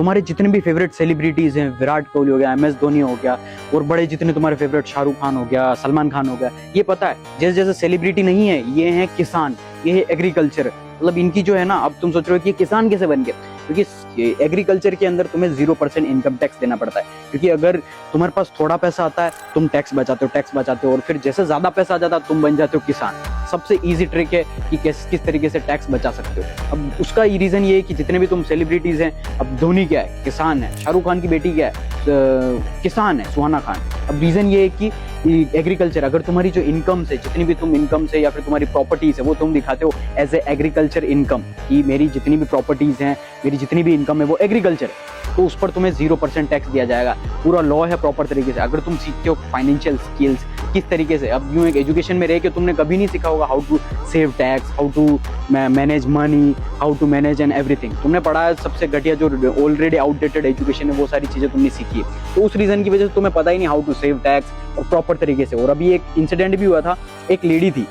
तुम्हारे जितने भी फेवरेट सेलिब्रिटीज हैं, विराट कोहली हो गया, MS धोनी हो गया, और बड़े जितने तुम्हारे फेवरेट शाहरुख खान हो गया, सलमान खान हो गया, ये पता है जैसे जैसे सेलिब्रिटी नहीं है, ये हैं किसान, ये है एग्रीकल्चर। मतलब इनकी जो है ना, अब तुम सोच रहे हो कि किसान कैसे बन गए, क्योंकि एग्रीकल्चर के अंदर तुम्हें 0% इनकम टैक्स देना पड़ता है। क्योंकि अगर तुम्हारे पास थोड़ा पैसा आता है, तुम टैक्स बचाते हो, और फिर जैसे ज्यादा पैसा आ जाता है तुम बन जाते हो किसान। सबसे इजी ट्रिक है कि किस तरीके से टैक्स बचा सकते हो। अब उसका रीजन ये है कि जितने भी तुम सेलिब्रिटीज हैं, अब धोनी क्या है, किसान है, शाहरुख खान की बेटी क्या है, किसान है, सुहाना खान। अब रीजन ये है कि एग्रीकल्चर, अगर तुम्हारी जो इनकम से, जितनी भी तुम इनकम से या फिर तुम्हारी प्रॉपर्टीज है वो तुम दिखाते हो एज ए एग्रीकल्चर इनकम, कि मेरी जितनी भी प्रॉपर्टीज हैं, मेरी जितनी भी इनकम है वो एग्रीकल्चर है, तो उस पर तुम्हें 0% टैक्स दिया जाएगा। पूरा लॉ है प्रॉपर तरीके से। अगर तुम सीखते हो फाइनेंशियल स्किल्स किस तरीके से, अब यूं एक एजुकेशन में रह के तुमने कभी नहीं सीखा होगा how to save tax, how to manage money, how to manage and everything. तुमने पढ़ा है सबसे घटिया जो ऑलरेडी आउटडेटेड एजुकेशन है, वो सारी चीजें तुमने सीखी है। तो उस रीजन की वजह से तुम्हें पता ही नहीं हाउ टू सेव टैक्स और प्रॉपर तरीके से। और अभी एक इंसिडेंट भी हुआ था, एक लेडी थी,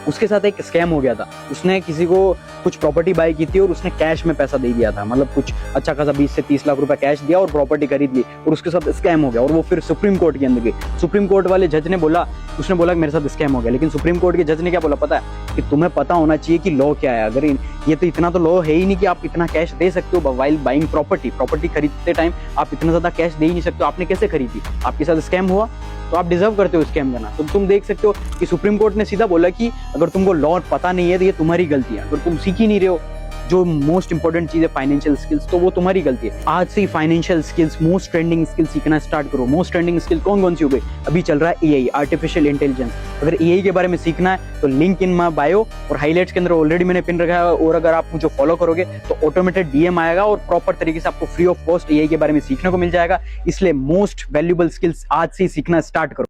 उसके साथ एक स्कैम हो गया था। उसने किसी को कुछ प्रॉपर्टी बाय की थी और उसने कैश में पैसा दे दिया था, मतलब कुछ अच्छा खासा 20 से 30 लाख रुपए कैश दिया और प्रॉपर्टी खरीद ली, और उसके साथ स्कैम हो गया। और वो फिर सुप्रीम कोर्ट के अंदर गई। सुप्रीम कोर्ट वाले जज ने बोला, उसने बोला कि मेरे साथ स्कैम हो गया, लेकिन सुप्रीम कोर्ट के जज ने क्या बोला पता है, कि तुम्हें पता होना चाहिए कि लॉ क्या है। अगर ये तो इतना तो लॉ है ही नहीं कि आप इतना कैश दे सकते हो वाइल बाइंग प्रॉपर्टी खरीदते टाइम आप इतना ज्यादा कैश दे ही नहीं सकते हो। आपने कैसे खरीदी, आपके साथ स्कैम हुआ, तो आप डिजर्व करते हो स्कैम करना। तो तुम देख सकते हो कि सुप्रीम कोर्ट ने सीधा बोला कि अगर तुमको लॉ पता नहीं है तो ये तुम्हारी गलती है। अगर तुम सीख ही नहीं रहे हो जो मोस्ट इंपॉर्टेंट चीज है फाइनेंशियल स्किल्स, तो वो तुम्हारी गलती है। आज से financial skills, most trending skill सीखना स्टार्ट करो। मोस्ट ट्रेंडिंग स्किल कौन सी हो गई, अभी चल रहा है AI, आर्टिफिशियल इंटेलिजेंस। अगर AI के बारे में सीखना है तो लिंक इन माय बायो और हाईलाइट्स के अंदर ऑलरेडी मैंने पिन रखा है, और अगर आप मुझे फॉलो करोगे तो ऑटोमेटेड DM आएगा और प्रॉपर तरीके से आपको फ्री ऑफ कॉस्ट AI के बारे में सीखने को मिल जाएगा। इसलिए मोस्ट वैल्यूएबल स्किल्स आज से सीखना स्टार्ट करो।